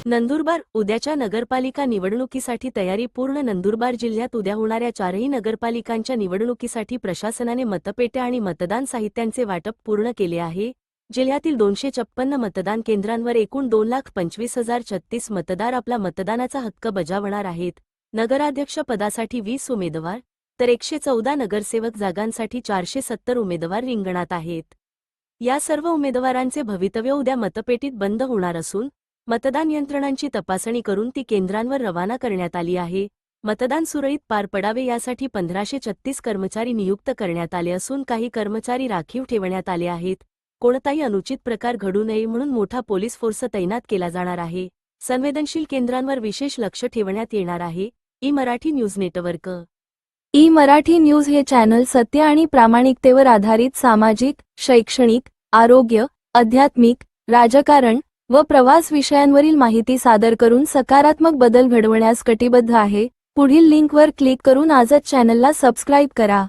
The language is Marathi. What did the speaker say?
नंदुरबार उद्याच्या नगरपालिका निवडणुकीसाठी तयारी पूर्ण. नंदुरबार जिल्ह्यात उद्या होणाऱ्या 4ही नगरपालिकांच्या निवडणुकीसाठी प्रशासनाने मतपेट्या आणि मतदान साहित्यांचे वाटप पूर्ण केले आहे. जिल्ह्यातील 256 मतदान केंद्रांवर एकूण 2,25,036 मतदार आपला मतदानाचा हक्क बजावणार आहेत. नगराध्यक्ष पदासाठी 20 उमेदवार तर 114 नगरसेवक जागांसाठी 470 उमेदवार रिंगणात आहेत. या सर्व उमेदवारांचे भवितव्य उद्या मतपेटीत बंद होणार असून मतदान यंत्रणांची तपासणी करून ती केंद्रांवर रवाना करण्यात आली आहे. मतदान सुरळीत पार पडावे यासाठी 1536 कर्मचारी नियुक्त करण्यात आले असून काही कर्मचारी राखीव ठेवण्यात आले आहेत. कोणताही अनुचित प्रकार घडू नये म्हणून मोठा पोलीस फोर्स तैनात केला जाणार आहे. संवेदनशील केंद्रांवर विशेष लक्ष ठेवण्यात येणार आहे. ई-मराठी न्यूज नेटवर्क. ई-मराठी न्यूज हे चॅनल सत्य आणि प्रामाणिकतेवर आधारित सामाजिक, शैक्षणिक, आरोग्य, आध्यात्मिक, राजकारण व प्रवास विषयांवरील माहिती सादर करून सकारात्मक बदल घडवण्यास कटिबद्ध आहे. पुढील लिंकवर क्लिक करून आजच चॅनलला सबस्क्राईब करा.